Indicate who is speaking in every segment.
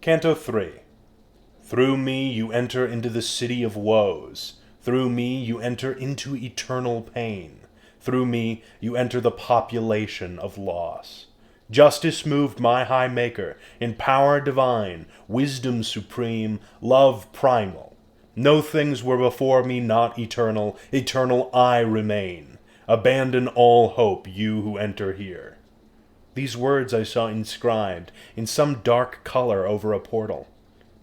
Speaker 1: Canto 3. Through me you enter into the city of woes. Through me you enter into eternal pain. Through me you enter the population of loss. Justice moved my high maker, in power divine, wisdom supreme, love primal. No things were before me not eternal, eternal I remain. Abandon all hope, you who enter here. These words I saw inscribed in some dark color over a portal.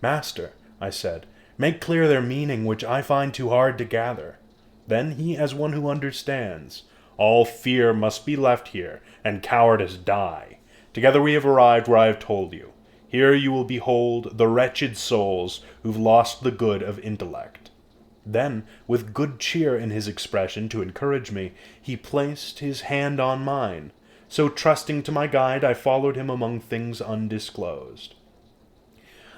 Speaker 1: Master, I said, make clear their meaning, which I find too hard to gather. Then he, as one who understands, all fear must be left here, and cowardice die. Together we have arrived where I have told you. Here you will behold the wretched souls who've lost the good of intellect. Then, with good cheer in his expression to encourage me, he placed his hand on mine. So trusting to my guide, I followed him among things undisclosed.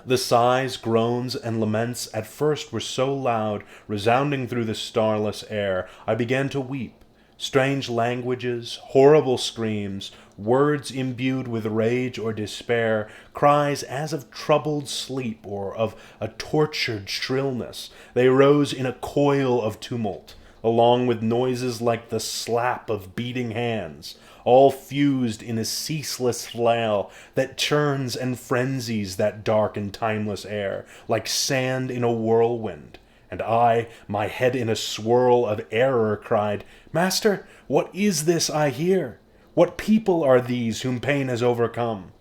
Speaker 1: The sighs, groans, and laments at first were so loud, resounding through the starless air, I began to weep. Strange languages, horrible screams, words imbued with rage or despair, cries as of troubled sleep or of a tortured shrillness, they rose in a coil of tumult, along with noises like the slap of beating hands, all fused in a ceaseless flail that churns and frenzies that dark and timeless air, like sand in a whirlwind. And I, my head in a swirl of error, cried, Master, what is this I hear? What people are these whom pain has overcome?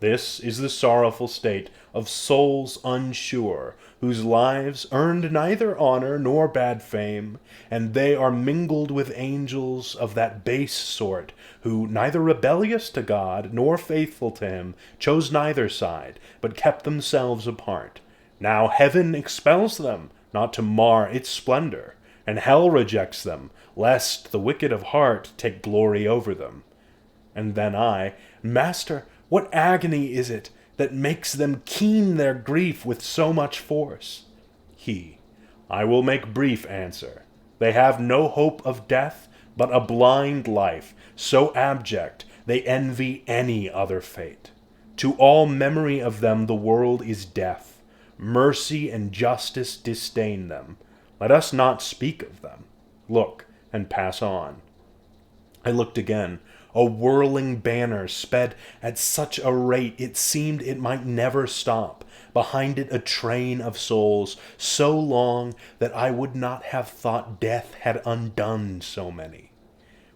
Speaker 1: This is the sorrowful state of souls unsure, whose lives earned neither honor nor bad fame, and they are mingled with angels of that base sort, who, neither rebellious to God nor faithful to him, chose neither side, but kept themselves apart. Now heaven expels them, not to mar its splendor, and hell rejects them, lest the wicked of heart take glory over them. And then I, Master, what agony is it that makes them keen their grief with so much force? I will make brief answer. They have no hope of death, but a blind life, so abject they envy any other fate. To all memory of them the world is deaf. Mercy and justice disdain them. Let us not speak of them. Look, and pass on. I looked again. A whirling banner sped at such a rate it seemed it might never stop. Behind it a train of souls, so long that I would not have thought death had undone so many.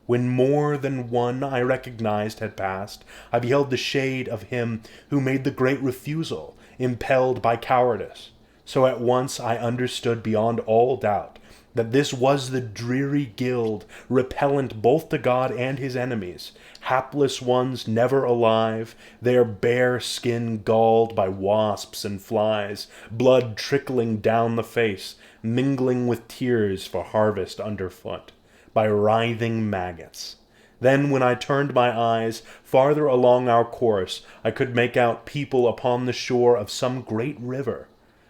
Speaker 1: When more than one I recognized had passed, I beheld the shade of him who made the great refusal, impelled by cowardice. So at once I understood beyond all doubt that this was the dreary guild, repellent both to God and his enemies, hapless ones never alive, their bare skin galled by wasps and flies, blood trickling down the face, mingling with tears for harvest underfoot, by writhing maggots. Then when I turned my eyes farther along our course, I could make out people upon the shore of some great river.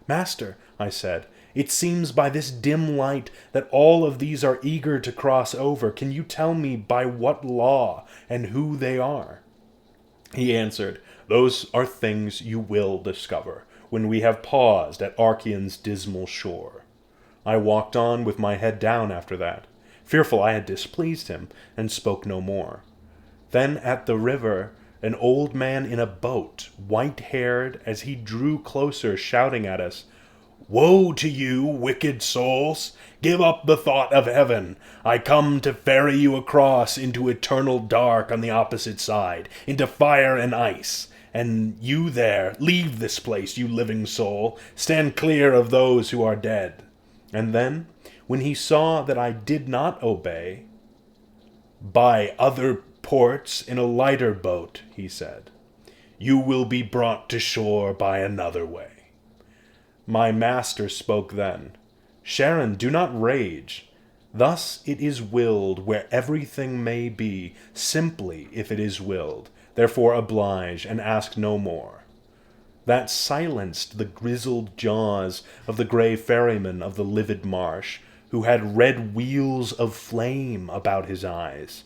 Speaker 1: Master, I said, it seems by this dim light that all of these are eager to cross over. Can you tell me by what law and who they are? He answered, Those are things you will discover when we have paused at Archeon's dismal shore. I walked on with my head down after that, fearful I had displeased him, and spoke no more. Then at the river, an old man in a boat, white-haired, as he drew closer, shouting at us, Woe to you, wicked souls! Give up the thought of heaven. I come to ferry you across into eternal dark on the opposite side, into fire and ice. And you there, leave this place, you living soul. Stand clear of those who are dead. And then, when he saw that I did not obey, By other ports in a lighter boat, he said. You will be brought to shore by another way. My master spoke then. Sharon, do not rage. Thus it is willed where everything may be, simply if it is willed. Therefore oblige, and ask no more. That silenced the grizzled jaws of the grey ferryman of the livid marsh, who had red wheels of flame about his eyes.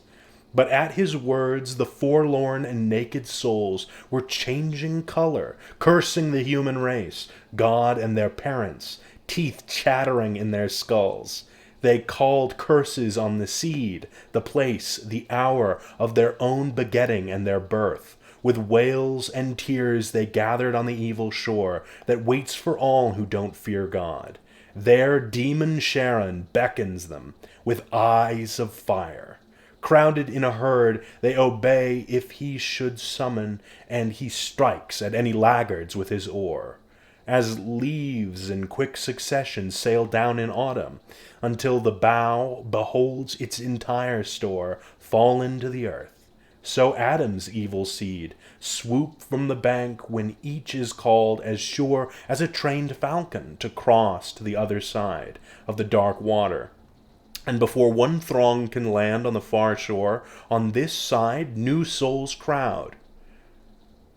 Speaker 1: But at his words, the forlorn and naked souls were changing color, cursing the human race, God and their parents, teeth chattering in their skulls. They called curses on the seed, the place, the hour of their own begetting and their birth. With wails and tears they gathered on the evil shore that waits for all who don't fear God. There demon Charon beckons them with eyes of fire. Crowded in a herd, they obey if he should summon, and he strikes at any laggards with his oar. As leaves in quick succession sail down in autumn, until the bough beholds its entire store fall into the earth, so Adam's evil seed swoop from the bank when each is called as sure as a trained falcon to cross to the other side of the dark water. And before one throng can land on the far shore, on this side new souls crowd.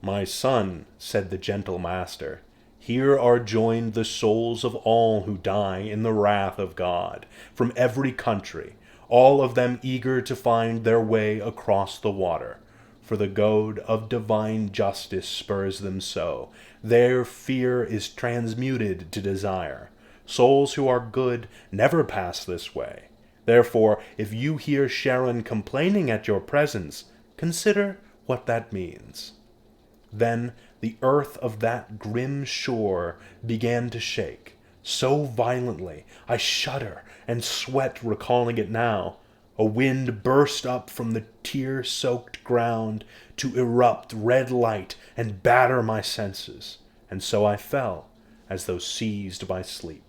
Speaker 1: "My son," said the gentle master, "here are joined the souls of all who die in the wrath of God, from every country, all of them eager to find their way across the water. For the goad of divine justice spurs them so. Their fear is transmuted to desire. Souls who are good never pass this way. Therefore, if you hear Charon complaining at your presence, consider what that means." Then the earth of that grim shore began to shake, so violently I shudder and sweat recalling it now. A wind burst up from the tear-soaked ground to erupt red light and batter my senses, and so I fell as though seized by sleep.